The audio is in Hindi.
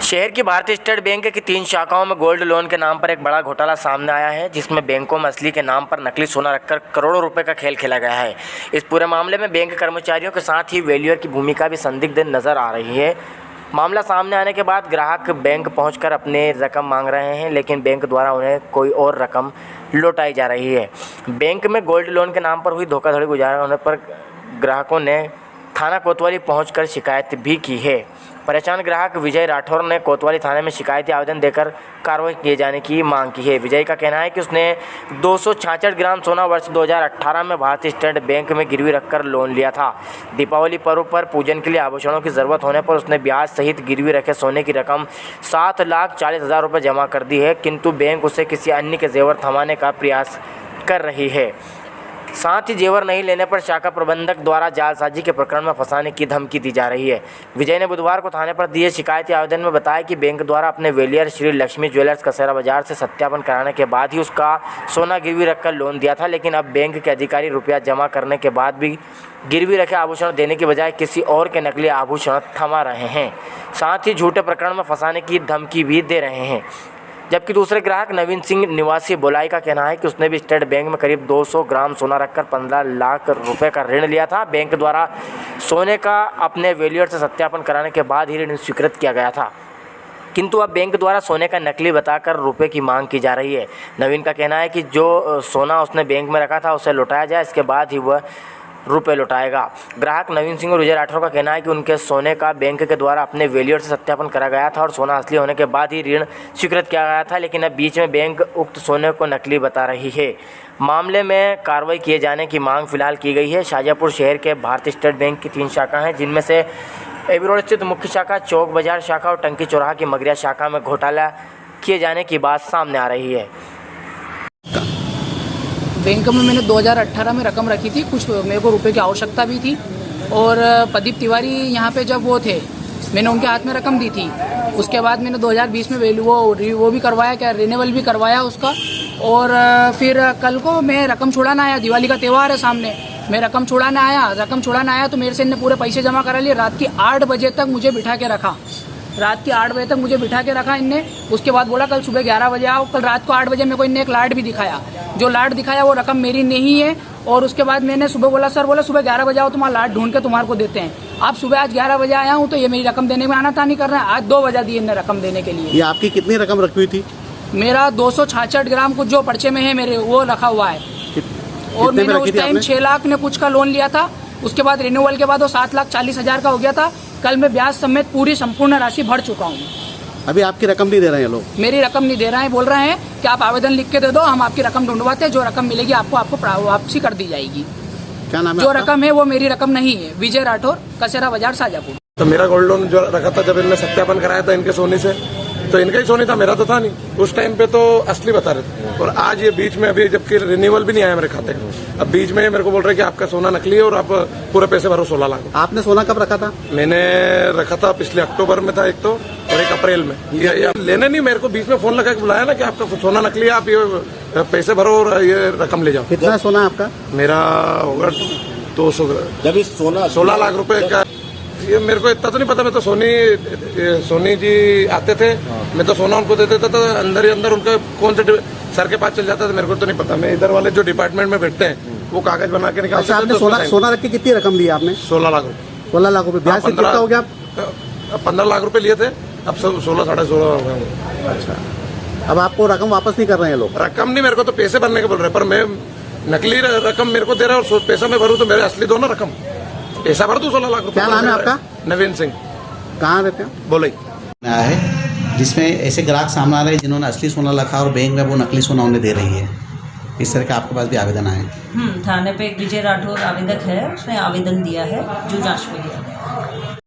शहर की भारतीय स्टेट बैंक की 3 शाखाओं में गोल्ड लोन के नाम पर एक बड़ा घोटाला सामने आया है, जिसमें बैंकों में असली के नाम पर नकली सोना रखकर करोड़ों रुपए का खेल खेला गया है। इस पूरे मामले में बैंक कर्मचारियों के साथ ही वैल्यूअर की भूमिका भी संदिग्ध नजर आ रही है। मामला सामने आने के बाद ग्राहक बैंक पहुंचकर अपनी रकम मांग रहे हैं, लेकिन बैंक द्वारा उन्हें कोई और रकम लौटाई जा रही है। बैंक में गोल्ड लोन के नाम पर हुई धोखाधड़ी गुजार होने पर ग्राहकों ने थाना कोतवाली पहुंचकर शिकायत भी की है। परेशान ग्राहक विजय राठौर ने कोतवाली थाने में शिकायती आवेदन देकर कार्रवाई किए जाने की मांग की है। विजय का कहना है कि उसने 266 ग्राम सोना वर्ष 2018 में भारतीय स्टेट बैंक में गिरवी रखकर लोन लिया था। दीपावली पर्व पर पूजन के लिए आभूषणों की ज़रूरत होने पर उसने ब्याज सहित गिरवी रखे सोने की रकम 7,40,000 रुपये जमा कर दी है, किंतु बैंक उसे किसी अन्य के जेवर थमाने का प्रयास कर रही है। साथ ही जेवर नहीं लेने पर शाखा प्रबंधक द्वारा जालसाजी के प्रकरण में फंसाने की धमकी दी जा रही है। विजय ने बुधवार को थाने पर दिए शिकायती आवेदन में बताया कि बैंक द्वारा अपने वैल्यूअर श्री लक्ष्मी ज्वेलर्स कसेरा बाजार से सत्यापन कराने के बाद ही उसका सोना गिरवी रखकर लोन दिया था, लेकिन अब बैंक के अधिकारी रुपया जमा करने के बाद भी गिरवी रखे आभूषण देने की बजाय किसी और के नकली आभूषण थमा रहे हैं। साथ ही झूठे प्रकरण में फंसाने की धमकी भी दे रहे हैं। जबकि दूसरे ग्राहक नवीन सिंह निवासी बोलाई का कहना है कि उसने भी स्टेट बैंक में करीब 200 ग्राम सोना रखकर 15 लाख रुपए का ऋण लिया था। बैंक द्वारा सोने का अपने वैल्यूअर से सत्यापन कराने के बाद ही ऋण स्वीकृत किया गया था, किंतु अब बैंक द्वारा सोने का नकली बताकर रुपए की मांग की जा रही है। नवीन का कहना है कि जो सोना उसने बैंक में रखा था उसे लौटाया जाए, इसके बाद ही वह रुपए लौटाएगा। ग्राहक नवीन सिंह और विजय राठौर का कहना है कि उनके सोने का बैंक के द्वारा अपने वैल्यूअर से सत्यापन करा गया था और सोना असली होने के बाद ही ऋण स्वीकृत किया गया था, लेकिन अब बीच में बैंक उक्त सोने को नकली बता रही है। मामले में कार्रवाई किए जाने की मांग फिलहाल की गई है। शाहजहाँपुर शहर के भारतीय स्टेट बैंक की 3 शाखा हैं, जिनमें से एबी रोड स्थित मुख्य शाखा, चौक बाजार शाखा और टंकी चौराहा की मगरिया शाखा में घोटाला किए जाने की बात सामने आ रही है। बैंक में मैंने 2018 में रकम रखी थी, कुछ मेरे को रुपए की आवश्यकता भी थी और प्रदीप तिवारी यहाँ पे जब वो थे मैंने उनके हाथ में रकम दी थी। उसके बाद मैंने 2020 में वो भी करवाया, क्या रिन्यूअल भी करवाया उसका। और फिर कल को मैं रकम छुड़ाना आया, दिवाली का त्यौहार है सामने, मैं रकम छुड़ाना आया तो मेरे से इन्होंने पूरे पैसे जमा करा लिए। रात की 8 बजे तक मुझे बिठा के रखा, इनने। उसके बाद बोला कल सुबह 11 बजे आओ। कल रात को 8 बजे मेरे को इनने एक लाट भी दिखाया, जो लाट दिखाया वो रकम मेरी नहीं है। और उसके बाद मैंने सुबह बोला, सर बोला सुबह 11 बजे आओ, तुम्हारा लाट ढूंढ के तुम्हारे को देते हैं। आप सुबह आज 11 बजे आया हूँ तो ये मेरी रकम देने में आनाकानी कर रहे हैं। आज 2 बजा दी इनने रकम देने के लिए। ये आपकी कितनी रकम रखी हुई थी? मेरा 266 ग्राम कुछ जो पर्चे में है मेरे वो रखा हुआ है। और मैंने उस टाइम 6 लाख ने कुछ का लोन लिया था। उसके बाद रिन्यूअल के बाद वो 7,40,000 का हो गया था। कल मैं ब्याज समेत पूरी संपूर्ण राशि भर चुका हूँ। अभी आपकी रकम नहीं दे रहे हैं लोग? मेरी रकम नहीं दे रहे हैं, बोल रहे हैं कि आप आवेदन लिख के दे दो, हम आपकी रकम ढूंढवाते हैं, जो रकम मिलेगी आपको वापसी कर दी जाएगी। क्या नाम है? जो रकम है वो मेरी रकम नहीं है। विजय राठौर, कसेरा बाजार, शाहजहाँपुर। तो मेरा गोल्ड लोन जो रखा था, जब इनने सत्यापन कराया था इनके सोने से, तो इनका ही सोनी था, मेरा तो था नहीं। उस टाइम पे तो असली बता रहे थे। और आज ये बीच में अभी जबकि रिन्यूअल भी नहीं आया मेरे खाते का, अब बीच में मेरे को बोल रहे हैं कि आपका सोना नकली है और आप पूरे पैसे भरो 16 लाख। आपने सोना कब रखा था? मैंने रखा था पिछले अक्टूबर में था एक तो, और एक अप्रैल में। ये लेने नहीं, मेरे को बीच में फोन लगा के बुलाया ना कि आपका सोना नकली है, आप ये पैसे भरो और ये रकम ले जाओ। कितना सोना आपका? मेरा होगा 200। जब इस 16 लाख रुपए का। ये मेरे को इतना तो नहीं पता, मैं तो सोनी जी आते थे, मैं तो सोना उनको देते थे, तो अंदर ही अंदर उनका कौन से सर के पास चल जाता था, मेरे को तो नहीं पता। मैं इधर वाले जो डिपार्टमेंट में बैठते हैं वो कागज बना के निकालते थे। आपने सोना रख के कितनी रकम ली आपने? 16 लाख रुपए। 16 लाख रुपए ब्याज से कितना हो गया? 15 लाख रुपए लिए थे, अब 16 साढ़े 16 हो गए। अच्छा, अब आपको रकम वापस नहीं कर रहे हैं लोग? रकम नहीं, मेरे को तो पैसे भरने के बोल रहे हैं, पर मैं नकली रकम मेरे को दे रहा है और पैसा मैं भरूँ तो मेरे असली दो ना रकम, पैसा भर दूं 16 लाख रुपए। क्या नाम है आपका? नवीन सिंह। कहाँ रहते हैं? बोले आया है, जिसमें ऐसे ग्राहक सामने आ रहे हैं जिन्होंने असली सोना रखा और बैंक में वो नकली सोना उन्हें दे रही है। इस तरह का आपके पास भी आवेदन आए? थाने पे एक विजय राठौर आवेदक है, उसने आवेदन दिया है जो जांच में लिया है।